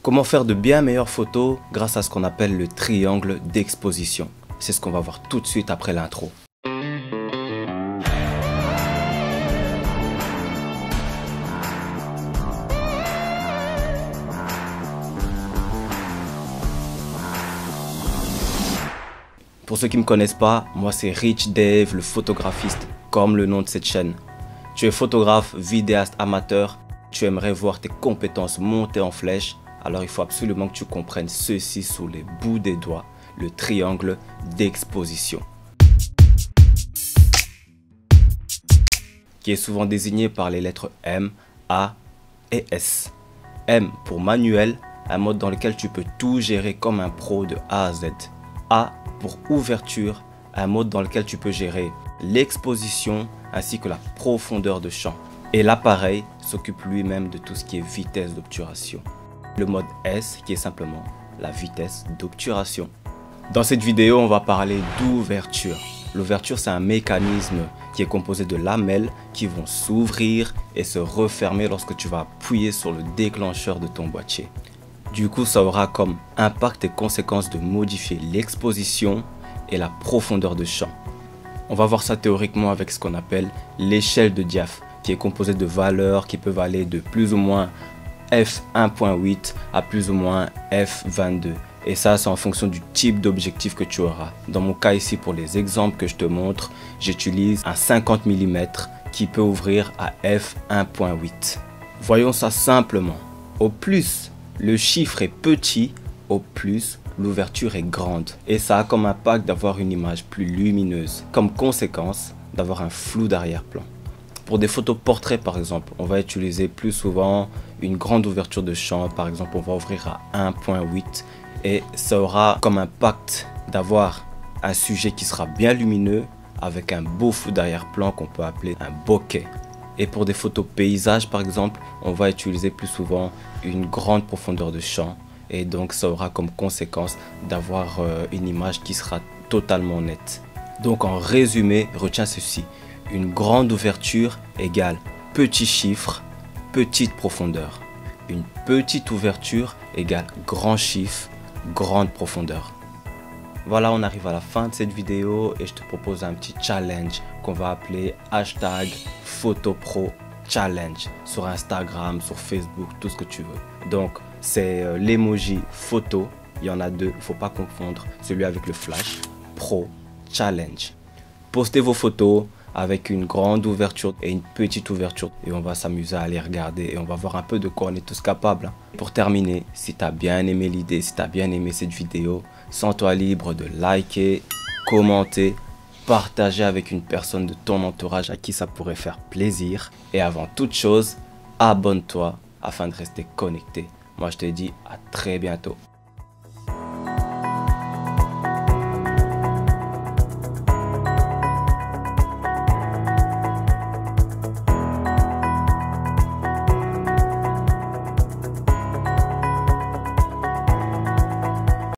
Comment faire de bien meilleures photos grâce à ce qu'on appelle le triangle d'exposition. C'est ce qu'on va voir tout de suite après l'intro. Pour ceux qui ne me connaissent pas, moi c'est Rich Dave, le photographiste, comme le nom de cette chaîne. Tu es photographe, vidéaste amateur, tu aimerais voir tes compétences monter en flèche, alors il faut absolument que tu comprennes ceci sous les bouts des doigts, le triangle d'exposition. Qui est souvent désigné par les lettres M, A et S. M pour manuel, un mode dans lequel tu peux tout gérer comme un pro de A à Z. A pour ouverture, un mode dans lequel tu peux gérer l'exposition ainsi que la profondeur de champ. Et l'appareil s'occupe lui-même de tout ce qui est vitesse d'obturation. Le mode S qui est simplement la vitesse d'obturation. Dans cette vidéo, on va parler d'ouverture. L'ouverture, c'est un mécanisme qui est composé de lamelles qui vont s'ouvrir et se refermer lorsque tu vas appuyer sur le déclencheur de ton boîtier. Du coup, ça aura comme impact et conséquence de modifier l'exposition et la profondeur de champ. On va voir ça théoriquement avec ce qu'on appelle l'échelle de Diaph, qui est composée de valeurs qui peuvent aller de plus ou moins f1.8 à plus ou moins f22. Et ça, c'est en fonction du type d'objectif que tu auras. Dans mon cas ici, pour les exemples que je te montre, j'utilise un 50 mm qui peut ouvrir à f1.8. Voyons ça simplement. Au plus le chiffre est petit, au plus l'ouverture est grande. Et ça a comme impact d'avoir une image plus lumineuse. Comme conséquence, d'avoir un flou d'arrière-plan. Pour des photos portraits par exemple, on va utiliser plus souvent une grande ouverture de champ. Par exemple, on va ouvrir à 1.8 et ça aura comme impact d'avoir un sujet qui sera bien lumineux avec un beau flou d'arrière-plan qu'on peut appeler un bokeh. Et pour des photos paysages par exemple, on va utiliser plus souvent une grande profondeur de champ et donc ça aura comme conséquence d'avoir une image qui sera totalement nette. Donc en résumé, retiens ceci, une grande ouverture égale petit chiffre, petite profondeur. Une petite ouverture égale grand chiffre, grande profondeur. Voilà, on arrive à la fin de cette vidéo et je te propose un petit challenge qu'on va appeler #PhotoProChallenge sur Instagram, sur Facebook, tout ce que tu veux. Donc, c'est l'emoji photo, il y en a deux, il ne faut pas confondre celui avec le flash, Pro Challenge. Postez vos photos avec une grande ouverture et une petite ouverture et on va s'amuser à les regarder et on va voir un peu de quoi on est tous capables. Pour terminer, si tu as bien aimé l'idée, si tu as bien aimé cette vidéo, sens-toi libre de liker, commenter, partager avec une personne de ton entourage à qui ça pourrait faire plaisir. Et avant toute chose, abonne-toi afin de rester connecté. Moi, je te dis à très bientôt.